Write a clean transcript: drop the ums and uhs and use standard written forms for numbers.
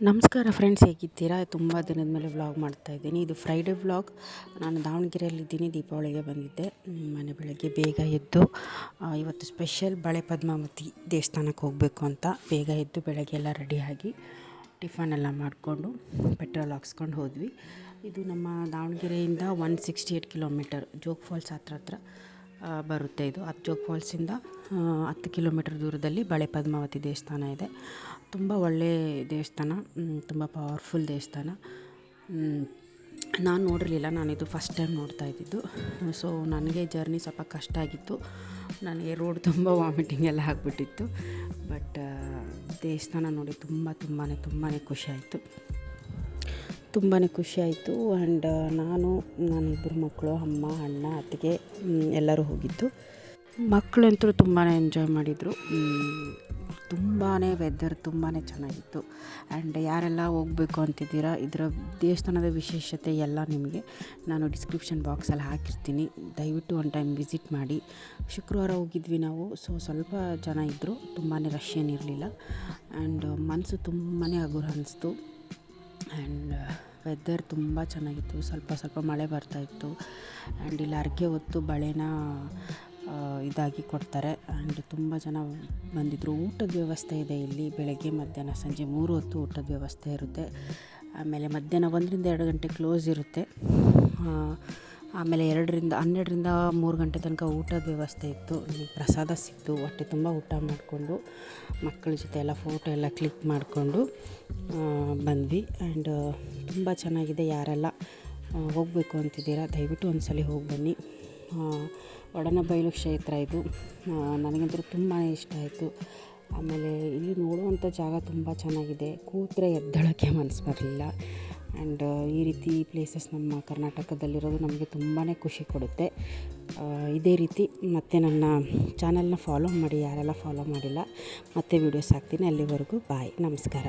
ನಮಸ್ಕಾರ ಫ್ರೆಂಡ್ಸ್, ಹೇಗಿದ್ದೀರಾ? ತುಂಬ ದಿನದ ಮೇಲೆ ವ್ಲಾಗ್ ಮಾಡ್ತಾಯಿದ್ದೀನಿ. ಇದು ಫ್ರೈಡೇ ವ್ಲಾಗ್. ನಾನು ದಾವಣಗೆರೆಯಲ್ಲಿದ್ದೀನಿ, ದೀಪಾವಳಿಗೆ ಬಂದಿದ್ದೆ. ಮನೆ ಬೆಳಗ್ಗೆ ಬೇಗ ಎದ್ದು ಇವತ್ತು ಸ್ಪೆಷಲ್ ಬಳೆ ಪದ್ಮಾವತಿ ದೇವಸ್ಥಾನಕ್ಕೆ ಹೋಗಬೇಕು ಅಂತ ಬೇಗ ಎದ್ದು ಬೆಳಗ್ಗೆ ಎಲ್ಲ ರೆಡಿಯಾಗಿ ಟಿಫನೆಲ್ಲ ಮಾಡಿಕೊಂಡು ಪೆಟ್ರೋಲ್ ಹಾಕ್ಸ್ಕೊಂಡು ಹೋದ್ವಿ. ಇದು ನಮ್ಮ ದಾವಣಗೆರೆಯಿಂದ 168 ಕಿಲೋಮೀಟರ್ ಜೋಗ್ ಫಾಲ್ಸ್ ಹತ್ರ ಬರುತ್ತೆ. ಇದು ಜೋಗ್ ಫಾಲ್ಸಿಂದ 10 ಕಿಲೋಮೀಟರ್ ದೂರದಲ್ಲಿ ಬಳೆ ಪದ್ಮಾವತಿ ದೇವಸ್ಥಾನ ಇದೆ. ತುಂಬ ಒಳ್ಳೆಯ ದೇವಸ್ಥಾನ, ತುಂಬ ಪವರ್ಫುಲ್ ದೇವಸ್ಥಾನ. ನಾನು ನೋಡಿರಲಿಲ್ಲ, ನಾನಿದು ಫಸ್ಟ್ ಟೈಮ್ ನೋಡ್ತಾ ಇದ್ದಿದ್ದು. ಸೊ ನನಗೆ ಜರ್ನಿ ಸ್ವಲ್ಪ ಕಷ್ಟ ಆಗಿತ್ತು. ನನಗೆ ರೋಡ್ ತುಂಬ ವಾಮಿಟಿಂಗ್ ಎಲ್ಲ ಆಗಿಬಿಟ್ಟಿತ್ತು. ಬಟ್ ದೇವಸ್ಥಾನ ನೋಡಿ ತುಂಬಾ ಖುಷಿಯಾಯಿತು. ಆ್ಯಂಡ್ ನಾನಿಬ್ಬರು ಮಕ್ಕಳು, ಅಮ್ಮ, ಅಣ್ಣ, ಅತ್ತಿಗೆ ಎಲ್ಲರೂ ಹೋಗಿದ್ದು. ಮಕ್ಕಳಂತೂ ತುಂಬಾ ಎಂಜಾಯ್ ಮಾಡಿದರು. ವೆದರ್ ತುಂಬಾ ಚೆನ್ನಾಗಿತ್ತು. ಆ್ಯಂಡ್ ಯಾರೆಲ್ಲ ಹೋಗಬೇಕು ಅಂತಿದ್ದೀರಾ, ಇದರ ದೇವಸ್ಥಾನದ ವಿಶೇಷತೆ ಎಲ್ಲ ನಿಮಗೆ ನಾನು ಡಿಸ್ಕ್ರಿಪ್ಷನ್ ಬಾಕ್ಸಲ್ಲಿ ಹಾಕಿರ್ತೀನಿ. ದಯವಿಟ್ಟು ಒಂದು ಟೈಮ್ ವಿಸಿಟ್ ಮಾಡಿ. ಶುಕ್ರವಾರ ಹೋಗಿದ್ವಿ ನಾವು. ಸೊ ಸ್ವಲ್ಪ ಜನ ಇದ್ದರು, ತುಂಬಾ ರಶ್ ಏನಿರಲಿಲ್ಲ. ಆ್ಯಂಡ್ ಮನಸ್ಸು ತುಂಬಾ ಹಗುರ ಅನ್ನಿಸ್ತು. ಆ್ಯಂಡ್ ವೆದರ್ ತುಂಬ ಚೆನ್ನಾಗಿತ್ತು. ಸ್ವಲ್ಪ ಮಳೆ ಬರ್ತಾಯಿತ್ತು. ಆ್ಯಂಡ್ ಇಲ್ಲಿ ಅರ್ಗೆ ಹೊತ್ತು ಬಳೆನ ಇದಾಗಿ ಕೊಡ್ತಾರೆ. ಆ್ಯಂಡ್ ತುಂಬ ಜನ ಬಂದಿದ್ದರು. ಊಟದ ವ್ಯವಸ್ಥೆ ಇದೆ ಇಲ್ಲಿ. ಬೆಳಗ್ಗೆ, ಮಧ್ಯಾಹ್ನ, ಸಂಜೆ 3 ಹೊತ್ತು ಊಟದ ವ್ಯವಸ್ಥೆ ಇರುತ್ತೆ. ಆಮೇಲೆ ಮಧ್ಯಾಹ್ನ 1ರಿಂದ 2 ಗಂಟೆ ಕ್ಲೋಸ್ ಇರುತ್ತೆ. ಆಮೇಲೆ 12ರಿಂದ 3 ಗಂಟೆ ತನಕ ಊಟದ ವ್ಯವಸ್ಥೆ ಇತ್ತು. ಪ್ರಸಾದ ಸಿಕ್ತು. ಹೊಟ್ಟೆ ತುಂಬ ಊಟ ಮಾಡಿಕೊಂಡು ಮಕ್ಕಳ ಜೊತೆ ಎಲ್ಲ ಫೋಟೋ ಎಲ್ಲ ಕ್ಲಿಕ್ ಮಾಡಿಕೊಂಡು ಬಂದ್ವಿ. ಆ್ಯಂಡ್ ತುಂಬ ಚೆನ್ನಾಗಿದೆ. ಯಾರೆಲ್ಲ ಹೋಗಬೇಕು ಅಂತಿದ್ದೀರಾ ದಯವಿಟ್ಟು ಒಂದ್ಸಲ ಹೋಗಿ ಬನ್ನಿ. ಒಡನಬೈಲು ಕ್ಷೇತ್ರ ಇದು. ನನಗಂತೂ ತುಂಬಾ ಇಷ್ಟ ಆಯಿತು. ಆಮೇಲೆ ಇಲ್ಲಿ ನೋಡುವಂಥ ಜಾಗ ತುಂಬ ಚೆನ್ನಾಗಿದೆ. ಕೂತ್ರೆ ಎದ್ದೇಳೋಕ್ಕೆ ಮನಸ್ಸು ಬರಲಿಲ್ಲ. ಆ್ಯಂಡ್ ಈ ರೀತಿ ಪ್ಲೇಸಸ್ ನಮ್ಮ ಕರ್ನಾಟಕದಲ್ಲಿರೋದು ನಮಗೆ ತುಂಬಾ ಖುಷಿ ಕೊಡುತ್ತೆ. ಇದೇ ರೀತಿ ಮತ್ತೆ ನನ್ನ ಚಾನಲ್ನ ಫಾಲೋ ಮಾಡಿ, ಯಾರೆಲ್ಲ ಫಾಲೋ ಮಾಡಿಲ್ಲ. ಮತ್ತೆ ವೀಡಿಯೋಸ್ ಹಾಕ್ತೀನಿ. ಅಲ್ಲಿವರೆಗೂ ಬಾಯ್, ನಮಸ್ಕಾರ.